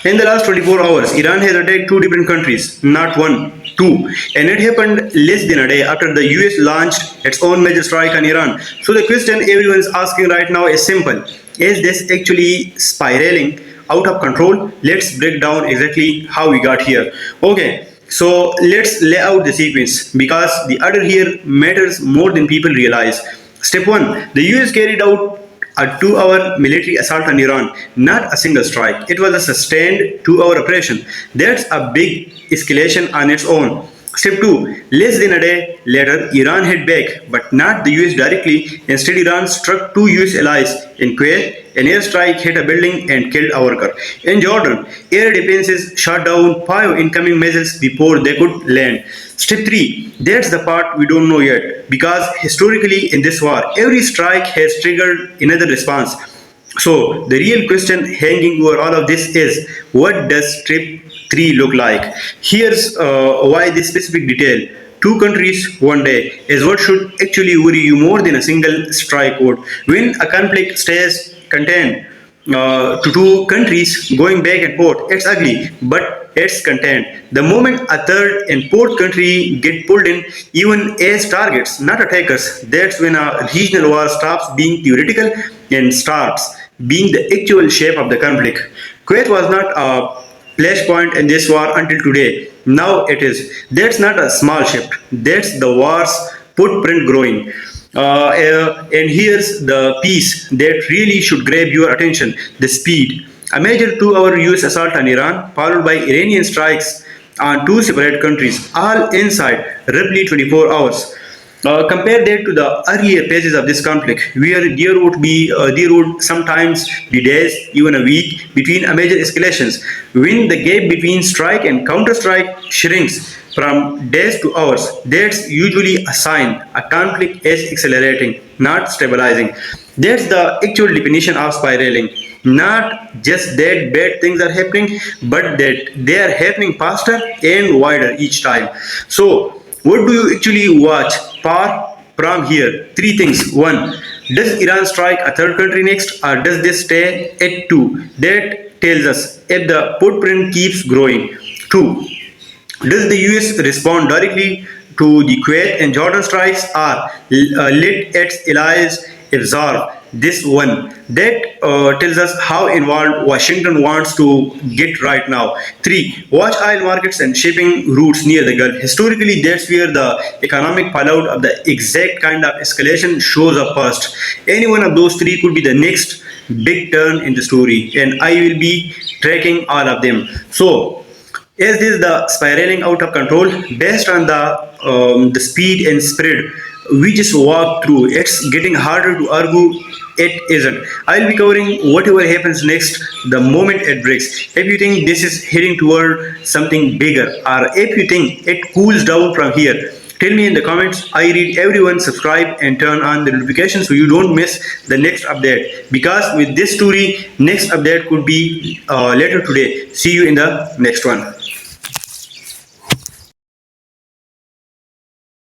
In the last 24 hours, Iran has attacked two different countries, not one, two. And it happened less than a day after the US launched its own major strike on Iran. So the question everyone is asking right now is simple. Is this actually spiraling out of control? Let's break down exactly how we got here. Okay, so let's lay out the sequence because the order here matters more than people realize. Step 1. The US carried out a 2-hour military assault on Iran, not a single strike. It was a sustained 2-hour operation. That's a big escalation on its own. Step 2. Less than a day later, Iran hit back, but not the US directly. Instead, Iran struck two US allies in Kuwait. An airstrike hit a building and killed a worker. In Jordan, air defenses shot down 5 incoming missiles before they could land. Step 3. That's the part we don't know yet, because historically in this war, every strike has triggered another response. So the real question hanging over all of this is, what does step 3 look like? Here's why this specific detail. Two countries, one day, is what should actually worry you more than a single strike would. When a conflict stays contained to two countries going back and forth, it's ugly, but it's contained. The moment a third and fourth country get pulled in, even as targets, not attackers, that's when a regional war stops being theoretical and starts being the actual shape of the conflict. Kuwait was not a flashpoint in this war until today. Now it is. That's not a small shift. That's the war's footprint growing. And here's the piece that really should grab your attention: the speed. A major 2-hour US assault on Iran, followed by Iranian strikes on two separate countries, all inside roughly 24 hours. Compare that to the earlier phases of this conflict, where there would sometimes be days, even a week, between major escalations. When the gap between strike and counter-strike shrinks from days to hours, that's usually a sign a conflict is accelerating, not stabilizing. That's the actual definition of spiraling. Not just that bad things are happening, but that they are happening faster and wider each time. So, what do you actually watch for from here? Three things. One, does Iran strike a third country next, or does this stay at two? That tells us if the footprint keeps growing. Two, does the US respond directly to the Kuwait and Jordan strikes, or let its allies absorb this one? That tells us how involved Washington wants to get right now. 3. Watch oil markets and shipping routes near the Gulf. Historically, that's where the economic fallout of the exact kind of escalation shows up first. Any one of those three could be the next big turn in the story, and I will be tracking all of them. So, is this the spiraling out of control based on the speed and spread we just walked through? It's getting harder to argue it isn't. I'll be covering whatever happens next the moment it breaks. If you think this is heading toward something bigger, or if you think it cools down from here, tell me in the comments. I read everyone. Subscribe and turn on the notifications so you don't miss the next update. Because with this story, next update could be later today. See you in the next one.